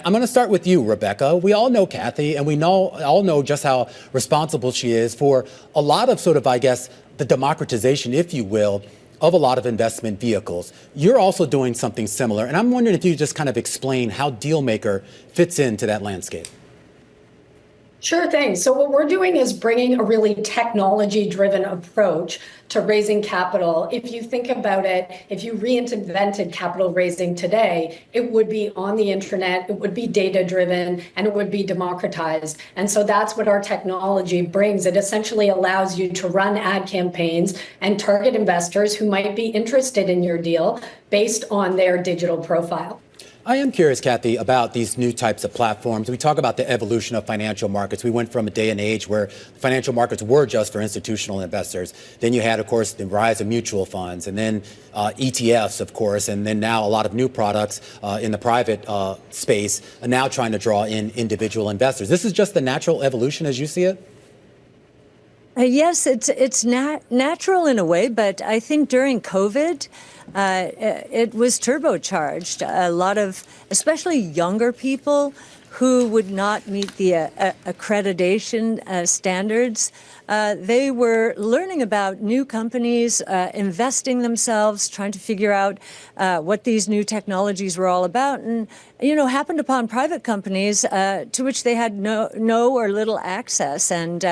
I'm going to start with you, Rebecca. We all know Kathy, and all know just how responsible she is for a lot of sort of, I guess, the democratization, if you will, of a lot of investment vehicles. You're also doing something similar, and I'm wondering if you just kind of explain how DealMaker fits into that landscape. Sure thing. So what we're doing is bringing a really technology-driven approach to raising capital. If you think about it, if you reinvented capital raising today, it would be on the internet, it would be data-driven, and it would be democratized. And so that's what our technology brings. It essentially allows you to run ad campaigns and target investors who might be interested in your deal based on their digital profile. I am curious, Kathy, about these new types of platforms. We talk about the evolution of financial markets. We went from a day and age where financial markets were just for institutional investors. Then you had, of course, the rise of mutual funds, and then ETFs, of course, and then now a lot of new products in the private space are now trying to draw in individual investors. This is just the natural evolution as you see it? Yes, it's natural in a way, but I think during COVID, it was turbocharged. A lot of, especially younger people who would not meet the accreditation standards, they were learning about new companies, investing themselves, trying to figure out what these new technologies were all about, and happened upon private companies to which they had no or little access. And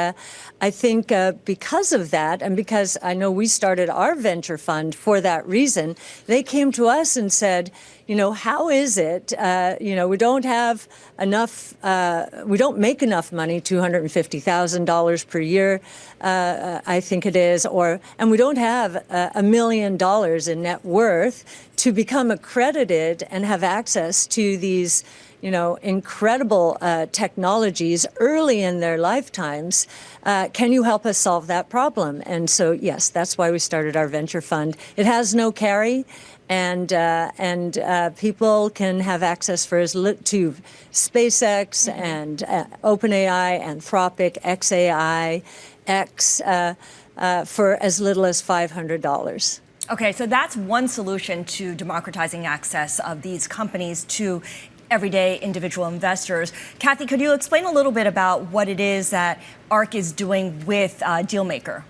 I think because of that, and because I know we started our venture fund for that reason, they came to us and said, how is it, we don't have enough, we don't make enough money, $250,000 per year, I think it is, and we don't have $1 million in net worth to become accredited and have access to these, incredible technologies early in their lifetimes. Can you help us solve that problem? And so, yes, that's why we started our venture fund. It has no carry. And people can have access to SpaceX and OpenAI, Anthropic, XAI, X for as little as $500. Okay, so that's one solution to democratizing access of these companies to everyday individual investors. Kathy, could you explain a little bit about what it is that ARK is doing with DealMaker?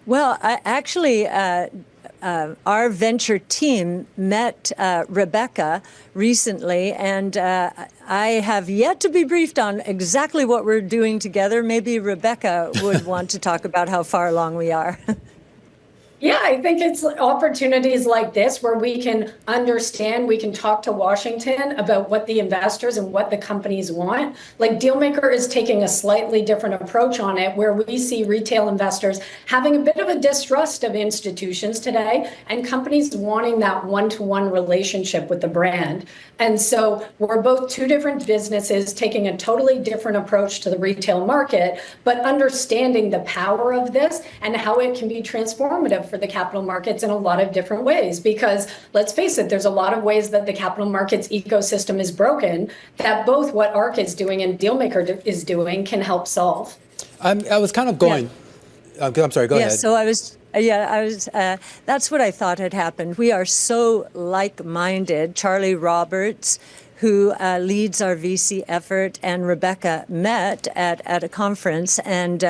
Well, actually, our venture team met Rebecca recently, and I have yet to be briefed on exactly what we're doing together. Maybe Rebecca would want to talk about how far along we are. Yeah, I think it's opportunities like this where we can understand, we can talk to Washington about what the investors and what the companies want. Like DealMaker is taking a slightly different approach on it, where we see retail investors having a bit of a distrust of institutions today and companies wanting that one-to-one relationship with the brand. And so we're both two different businesses taking a totally different approach to the retail market, but understanding the power of this and how it can be transformative for the capital markets in a lot of different ways. Because let's face it, there's a lot of ways that the capital markets ecosystem is broken that both what ARK is doing and DealMaker is doing can help solve. I was kind of going, I'm sorry, go ahead. So I was, that's what I thought had happened. We are so like-minded. Charlie Roberts, who leads our VC effort, and Rebecca met at a conference, and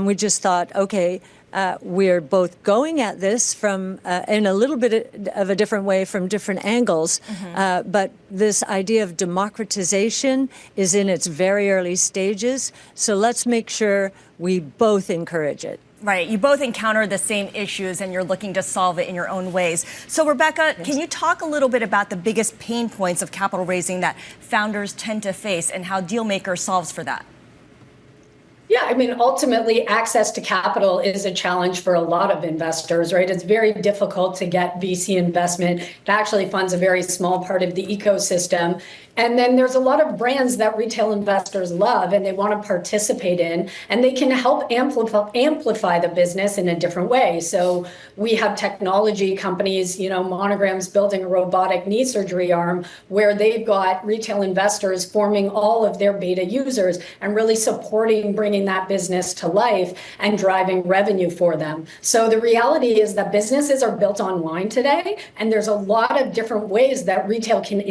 we just thought, okay, we're both going at this from in a little bit of a different way from different angles, but this idea of democratization is in its very early stages. So let's make sure we both encourage it. Right. You both encounter the same issues and you're looking to solve it in your own ways. So, Rebecca, can you talk a little bit about the biggest pain points of capital raising that founders tend to face and how DealMaker solves for that? Yeah, I mean, ultimately, access to capital is a challenge for a lot of investors, right? It's very difficult to get VC investment. It actually funds a very small part of the ecosystem. And then there's a lot of brands that retail investors love and they want to participate in, and they can help amplify the business in a different way. So we have technology companies, Monogram's building a robotic knee surgery arm where they've got retail investors forming all of their beta users and really supporting bringing bringing that business to life and driving revenue for them. So the reality is that businesses are built online today, and there's a lot of different ways that retail can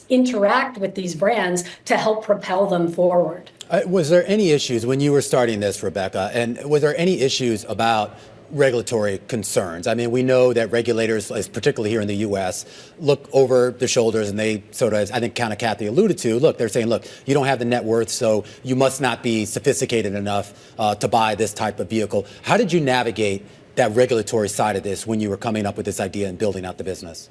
interact with these brands to help propel them forward. Was there any issues when you were starting this, Rebecca, and was there any issues about regulatory concerns? I mean, we know that regulators, particularly here in the U.S., look over their shoulders and they sort of, I think kind of Kathy alluded to, look, they're saying, look, you don't have the net worth, so you must not be sophisticated enough to buy this type of vehicle. How did you navigate that regulatory side of this when you were coming up with this idea and building out the business?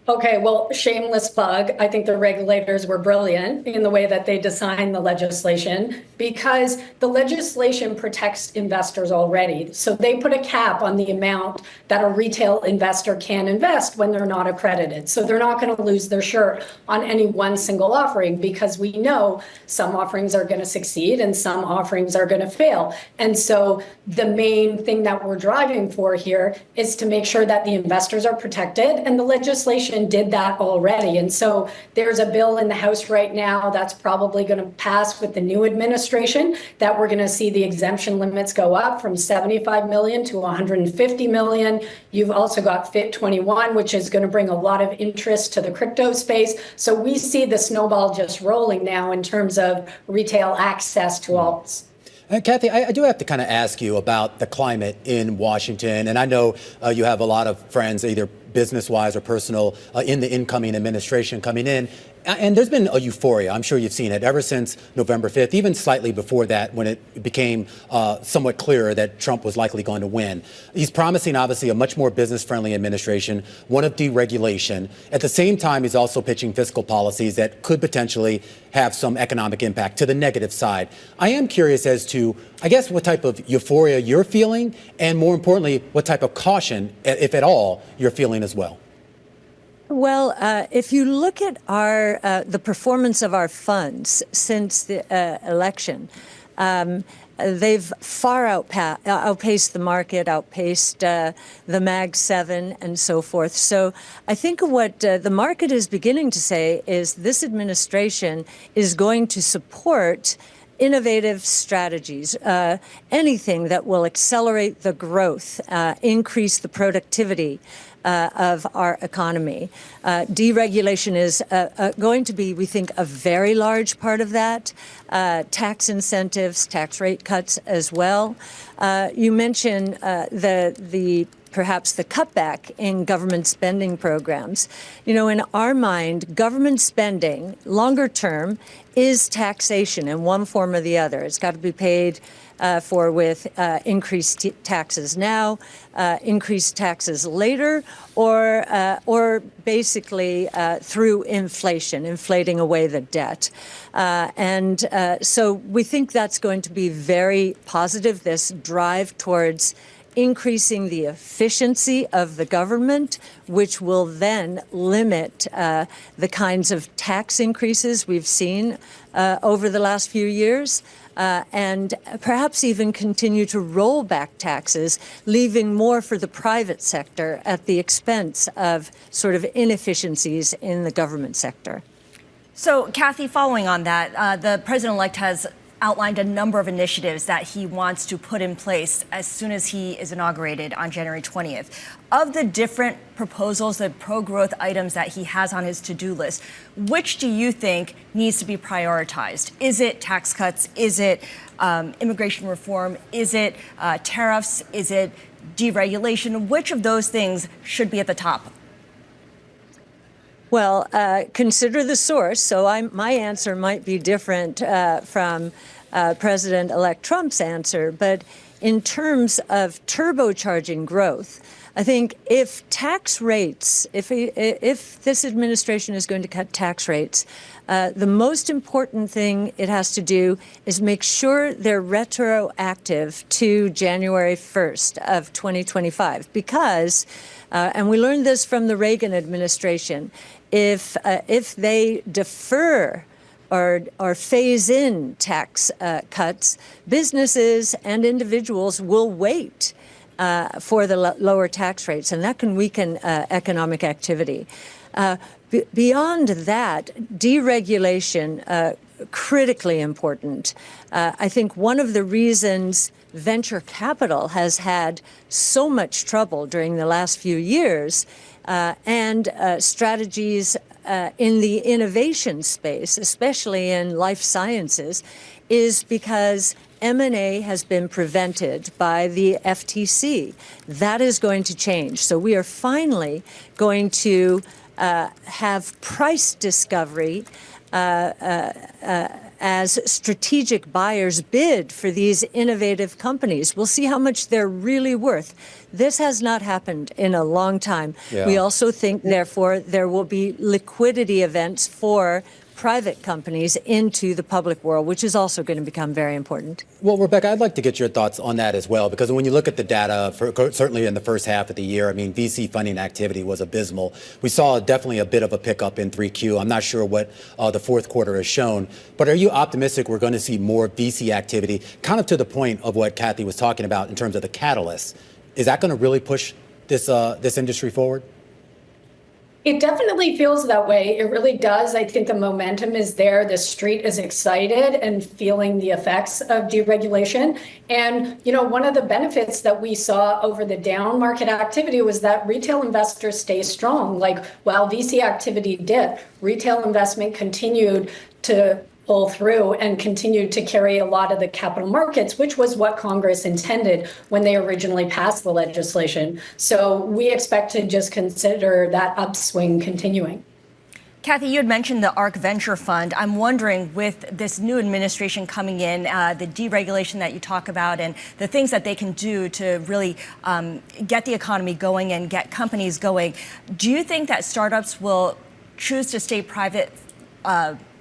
Okay, well, shameless plug. I think the regulators were brilliant in the way that they designed the legislation, because the legislation protects investors already. So they put a cap on the amount that a retail investor can invest when they're not accredited. So they're not going to lose their shirt on any one single offering, because we know some offerings are going to succeed and some offerings are going to fail. And so the main thing that we're driving for here is to make sure that the investors are protected, and the legislation did that already. And so there's a bill in the House right now that's probably going to pass with the new administration, that we're going to see the exemption limits go up from 75 million to 150 million. You've also got Fit 21, which is going to bring a lot of interest to the crypto space. So we see the snowball just rolling now in terms of retail access to alts. And Kathy, I do have to kind of ask you about the climate in Washington. And I know you have a lot of friends, either business-wise or personal, in the incoming administration coming in. And there's been a euphoria, I'm sure you've seen it, ever since November 5th, even slightly before that, when it became somewhat clearer that Trump was likely going to win. He's promising, obviously, a much more business-friendly administration, one of deregulation. At the same time, he's also pitching fiscal policies that could potentially have some economic impact to the negative side. I am curious as to, I guess, what type of euphoria you're feeling, and more importantly, what type of caution, if at all, you're feeling as well. Well, if you look at the performance of our funds since the election, they've far outpaced the market, outpaced the Mag 7 and so forth. So I think what the market is beginning to say is this administration is going to support innovative strategies, anything that will accelerate the growth, increase the productivity of our economy. Deregulation is going to be, we think, a very large part of that. Tax incentives, tax rate cuts as well. You mentioned perhaps the cutback in government spending programs. You know, in our mind, government spending, longer term, is taxation in one form or the other. It's got to be paid for with increased taxes now, increased taxes later, or basically through inflation, inflating away the debt. So we think that's going to be very positive, this drive towards increasing the efficiency of the government, which will then limit the kinds of tax increases we've seen over the last few years, and perhaps even continue to roll back taxes, leaving more for the private sector at the expense of sort of inefficiencies in the government sector. So, Kathy, following on that, the president-elect has outlined a number of initiatives that he wants to put in place as soon as he is inaugurated on January 20th. Of the different proposals, the pro-growth items that he has on his to-do list, which do you think needs to be prioritized? Is it tax cuts? Is it immigration reform? Is it tariffs? Is it deregulation? Which of those things should be at the top? Well, consider the source. So my answer might be different from President-elect Trump's answer. But in terms of turbocharging growth, I think if tax rates, if this administration is going to cut tax rates, the most important thing it has to do is make sure they're retroactive to January 1st of 2025, because, and we learned this from the Reagan administration, if they defer or phase in tax cuts, businesses and individuals will wait for the lower tax rates, and that can weaken economic activity. Beyond that, deregulation critically important. I think one of the reasons venture capital has had so much trouble during the last few years and strategies in the innovation space, especially in life sciences, is because M&A has been prevented by the FTC. That is going to change. So we are finally going to have price discovery as strategic buyers bid for these innovative companies. We'll see how much they're really worth. This has not happened in a long time. Yeah. We also think, therefore, there will be liquidity events for private companies into the public world, which is also going to become very important. Well, Rebecca, I'd like to get your thoughts on that as well, because when you look at the data, certainly in the first half of the year, I mean, VC funding activity was abysmal. We saw definitely a bit of a pickup in 3Q. I'm not sure what the fourth quarter has shown, but are you optimistic we're going to see more VC activity, kind of to the point of what Kathy was talking about in terms of the catalyst? Is that going to really push this industry forward? It definitely feels that way. It really does. I think the momentum is there. The street is excited and feeling the effects of deregulation. And, one of the benefits that we saw over the down market activity was that retail investors stay strong. Like, while VC activity dipped, retail investment continued to pull through and continued to carry a lot of the capital markets, which was what Congress intended when they originally passed the legislation. So we expect to just consider that upswing continuing. Kathy, you had mentioned the ARK Venture Fund. I'm wondering, with this new administration coming in, the deregulation that you talk about and the things that they can do to really get the economy going and get companies going, do you think that startups will choose to stay private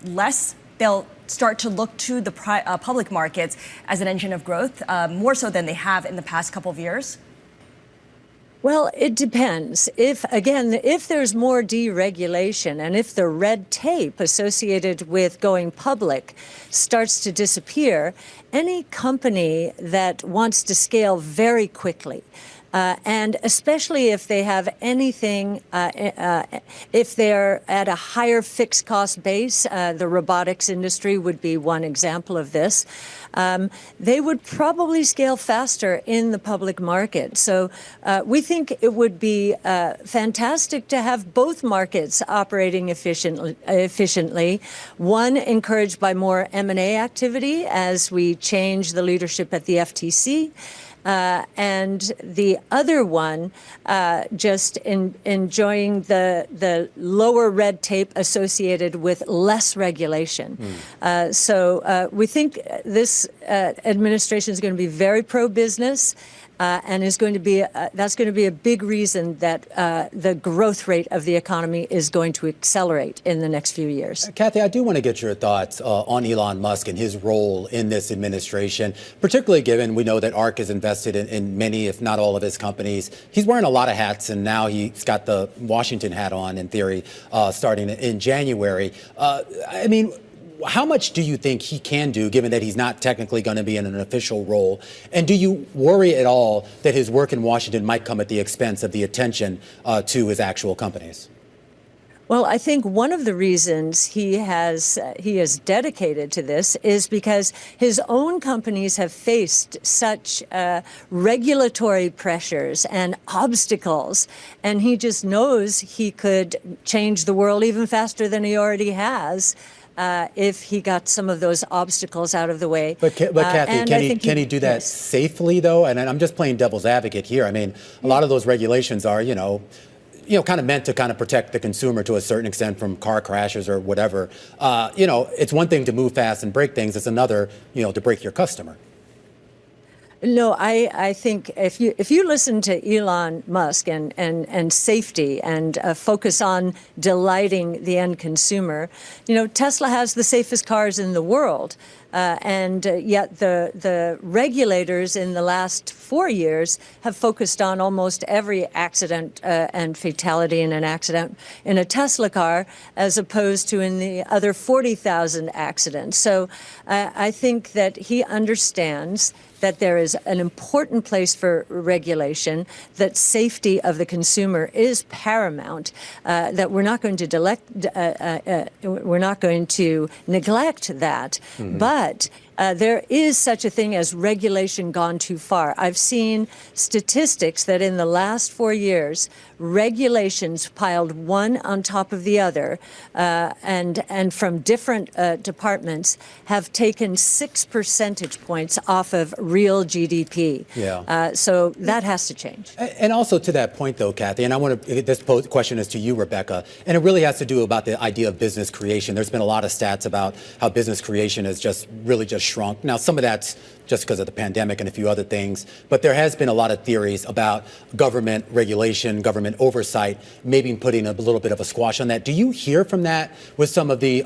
less? They'll start to look to the public markets as an engine of growth, more so than they have in the past couple of years? Well, it depends. If there's more deregulation and if the red tape associated with going public starts to disappear, any company that wants to scale very quickly, and especially if they have anything, if they're at a higher fixed cost base, the robotics industry would be one example of this, they would probably scale faster in the public market. So we think it would be fantastic to have both markets operating efficiently, one encouraged by more M&A activity as we change the leadership at the FTC, and the other one just enjoying the lower red tape associated with less regulation. So we think this administration is going to be very pro-business. And is going to be that's going to be a big reason that the growth rate of the economy is going to accelerate in the next few years. Kathy, I do want to get your thoughts on Elon Musk and his role in this administration, particularly given we know that ARK is invested in many, if not all, of his companies. He's wearing a lot of hats, and now he's got the Washington hat on, in theory, starting in January. I mean, how much do you think he can do, given that he's not technically going to be in an official role? And do you worry at all that his work in Washington might come at the expense of the attention to his actual companies? Well, I think one of the reasons he is dedicated to this is because his own companies have faced such regulatory pressures and obstacles, and he just knows he could change the world even faster than he already has. If he got some of those obstacles out of the way. But Kathy, can he do that safely, though? And I'm just playing devil's advocate here. I mean, a lot of those regulations are, kind of meant to kind of protect the consumer to a certain extent from car crashes or whatever. It's one thing to move fast and break things. It's another, to break your customer. No, I think if you listen to Elon Musk and safety and focus on delighting the end consumer, Tesla has the safest cars in the world. Yet the regulators in the last 4 years have focused on almost every accident and fatality in an accident in a Tesla car, as opposed to in the other 40,000 accidents. So I think that he understands that there is an important place for regulation, that safety of the consumer is paramount, that we're not going to neglect that. Mm-hmm. But there is such a thing as regulation gone too far. I've seen statistics that in the last 4 years, regulations piled one on top of the other, and from different departments have taken 6 percentage points off of real GDP. Yeah. So that has to change. And also to that point, though, Kathy, and I want to, this question is to you, Rebecca, and it really has to do about the idea of business creation. There's been a lot of stats about how business creation has just shrunk. Now, some of that's just because of the pandemic and a few other things, but there has been a lot of theories about government regulation, government oversight, maybe putting a little bit of a squash on that. Do you hear from that with some of the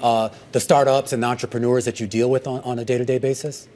startups and the entrepreneurs that you deal with on a day-to-day basis?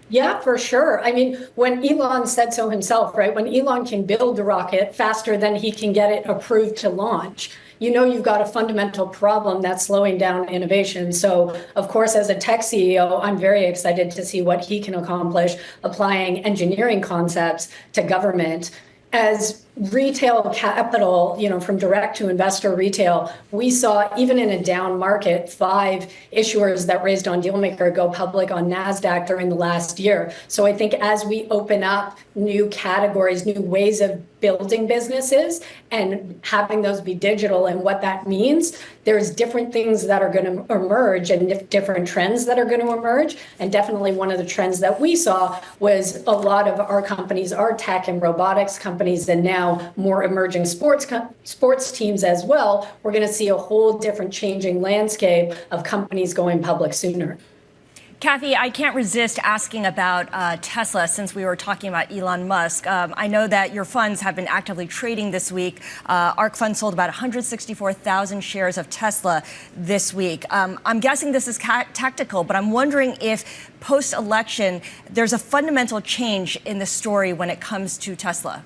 Yeah, for sure. I mean, when Elon said so himself, right? When Elon can build a rocket faster than he can get it approved to launch, you know you've got a fundamental problem that's slowing down innovation. So, of course, as a tech CEO, I'm very excited to see what he can accomplish applying engineering concepts to government. As retail capital, from direct to investor retail, we saw even in a down market, 5 issuers that raised on DealMaker go public on NASDAQ during the last year. So I think as we open up new categories, new ways of building businesses and having those be digital and what that means, there's different things that are going to emerge and different trends that are going to emerge. And definitely one of the trends that we saw was a lot of our companies, our tech and robotics companies, and now more emerging sports teams as well. We're going to see a whole different changing landscape of companies going public sooner. Kathy, I can't resist asking about Tesla since we were talking about Elon Musk. I know that your funds have been actively trading this week. ARK Fund sold about 164,000 shares of Tesla this week. I'm guessing this is tactical, but I'm wondering if post-election there's a fundamental change in the story when it comes to Tesla.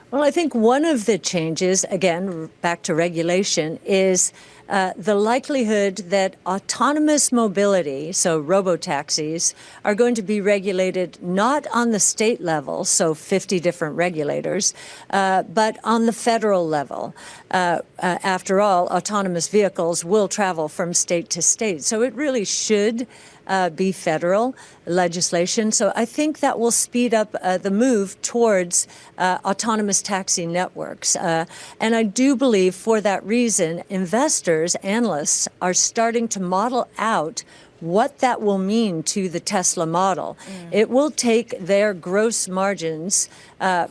Well, I think one of the changes, again, back to regulation, is the likelihood that autonomous mobility, so robotaxis, are going to be regulated not on the state level, so 50 different regulators, but on the federal level. After all, autonomous vehicles will travel from state to state, so it really should be federal legislation. So I think that will speed up the move towards autonomous taxi networks. And I do believe for that reason, investors, analysts are starting to model out what that will mean to the Tesla model. It will take their gross margins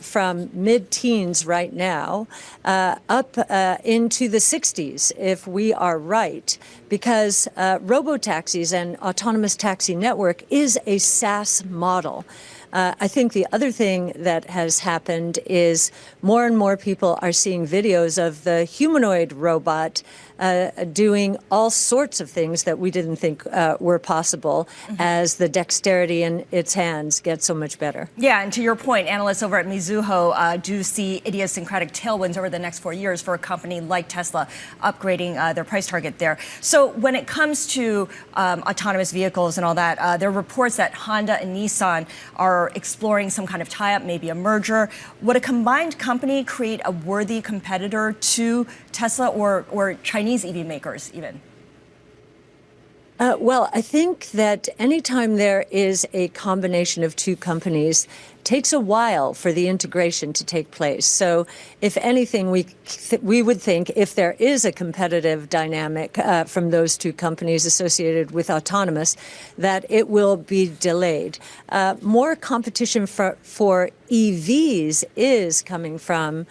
from mid-teens right now up into the 60s if we are right, because robotaxis and autonomous taxi network is a SaaS model. I think the other thing that has happened is more and more people are seeing videos of the humanoid robot doing all sorts of things that we didn't think were possible as the dexterity in its hands gets so much better. Yeah, and to your point, analysts over at Mizuho do see idiosyncratic tailwinds over the next 4 years for a company like Tesla upgrading their price target there. So when it comes to autonomous vehicles and all that, there are reports that Honda and Nissan are exploring some kind of tie-up, maybe a merger. Would a combined company create a worthy competitor to Tesla or Chinese EV makers even? Well, I think that anytime there is a combination of two companies, it takes a while for the integration to take place. So if anything, we would think if there is a competitive dynamic from those two companies associated with autonomous, that it will be delayed. More competition for EVs is coming from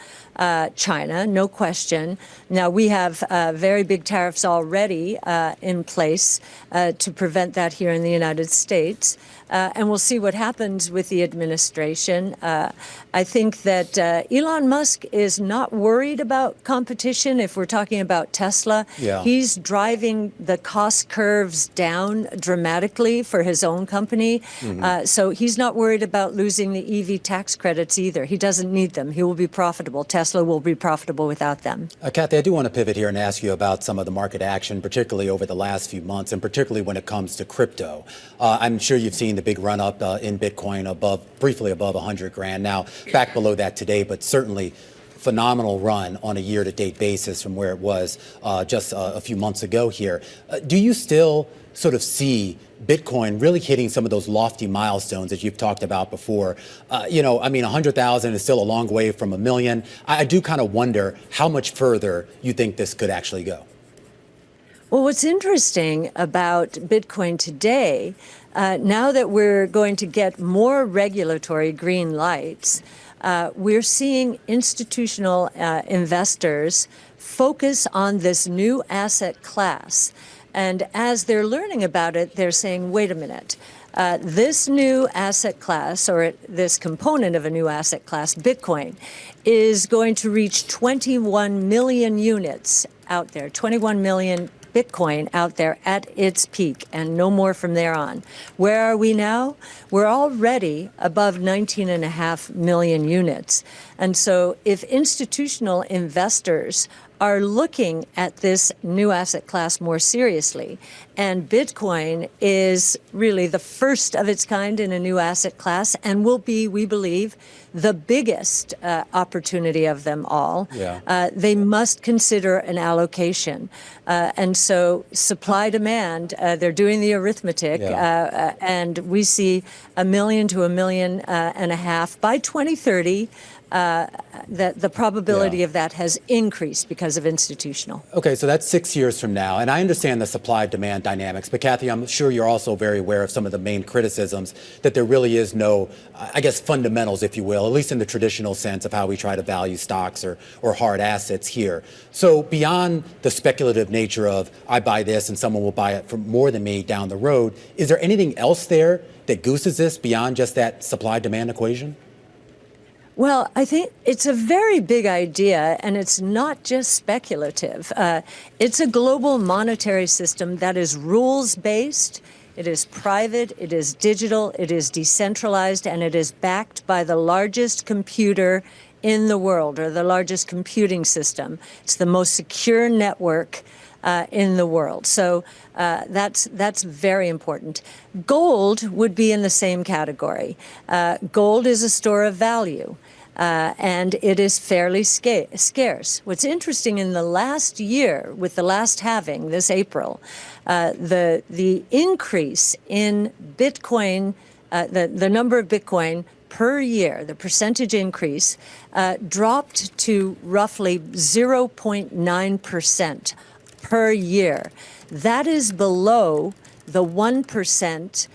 China, no question. Now, we have very big tariffs already in place to prevent that here in the United States. And we'll see what happens with the administration. administration. I think that Elon Musk is not worried about competition. If we're talking about Tesla, he's driving the cost curves down dramatically for his own company. So he's not worried about losing the EV tax credits either. He doesn't need them. He will be profitable. Tesla will be profitable without them. Kathy, I do want to pivot here and ask you about some of the market action, particularly over the last few months, and particularly when it comes to crypto. I'm sure you've seen the big run up in Bitcoin briefly above 100 grand. Now, back below that today, but certainly phenomenal run on a year-to-date basis from where it was just a few months ago here. Do you still sort of see Bitcoin really hitting some of those lofty milestones that you've talked about before? 100,000 is still a long way from a million. I do kind of wonder how much further you think this could actually go. Well, what's interesting about Bitcoin today, now that we're going to get more regulatory green lights, we're seeing institutional investors focus on this new asset class. And as they're learning about it, they're saying, wait a minute, this new asset class, or this component of a new asset class, Bitcoin, is going to reach 21 million units out there, 21 million Bitcoin out there at its peak, and no more from there on. Where are we now? We're already above 19.5 million units. And so if institutional investors are looking at this new asset class more seriously, and Bitcoin is really the first of its kind in a new asset class and will be, we believe, the biggest opportunity of them all, they must consider an allocation. And so supply demand, they're doing the arithmetic, and we see 1 million to 1.5 million by 2030. That the probability of that has increased because of institutional. Okay, so that's 6 years from now. And I understand the supply-demand dynamics. But, Kathy, I'm sure you're also very aware of some of the main criticisms that there really is no, I guess, fundamentals, if you will, at least in the traditional sense of how we try to value stocks or hard assets here. So beyond the speculative nature of I buy this and someone will buy it for more than me down the road, is there anything else there that gooses this beyond just that supply-demand equation? Well, I think it's a very big idea, and it's not just speculative. It's a global monetary system that is rules-based, it is private, it is digital, it is decentralized, and it is backed by the largest computer in the world, or the largest computing system. It's the most secure network in the world. So that's very important. Gold would be in the same category. Gold is a store of value. And it is fairly scarce. What's interesting, in the last year, with the last halving this April, the increase in Bitcoin, the number of Bitcoin per year, the percentage increase, dropped to roughly 0.9% per year. That is below the 1%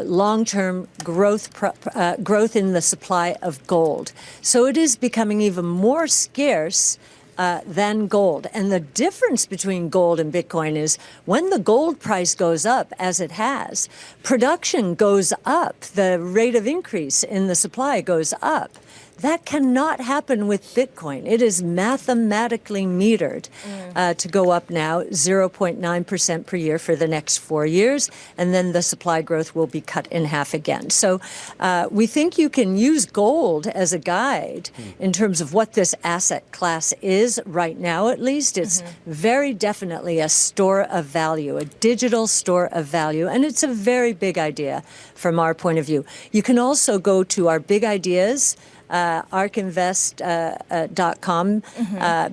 long-term growth in the supply of gold. So it is becoming even more scarce than gold. And the difference between gold and Bitcoin is when the gold price goes up, as it has, production goes up. The rate of increase in the supply goes up. That cannot happen with Bitcoin. It is mathematically metered to go up now 0.9% per year for the next 4 years, and then the supply growth will be cut in half again. So we think you can use gold as a guide in terms of what this asset class is right now, at least. It's very definitely a store of value, a digital store of value, and it's a very big idea from our point of view. You can also go to our big ideas, ARKinvest.com,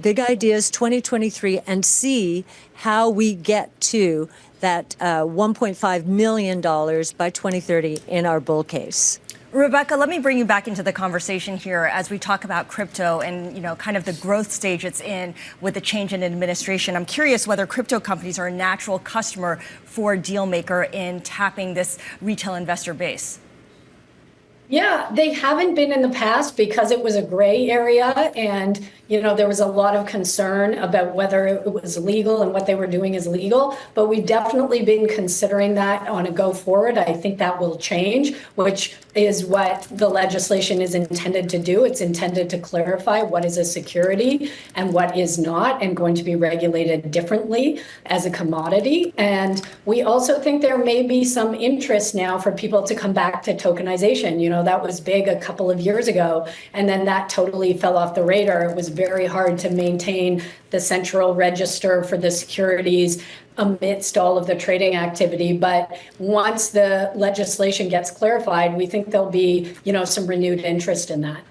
Big Ideas 2023, and see how we get to that $1.5 million by 2030 in our bull case. Rebecca, let me bring you back into the conversation here as we talk about crypto and, kind of the growth stage it's in with the change in administration. I'm curious whether crypto companies are a natural customer for DealMaker in tapping this retail investor base. Yeah, they haven't been in the past because it was a gray area, and there was a lot of concern about whether it was legal and what they were doing is legal, but we've definitely been considering that on a go forward. I think that will change, which is what the legislation is intended to do. It's intended to clarify what is a security and what is not, and going to be regulated differently as a commodity. And we also think there may be some interest now for people to come back to tokenization. That was big a couple of years ago, and then that totally fell off the radar. It was very hard to maintain the central register for the securities amidst all of the trading activity. But once the legislation gets clarified, we think there'll be, some renewed interest in that.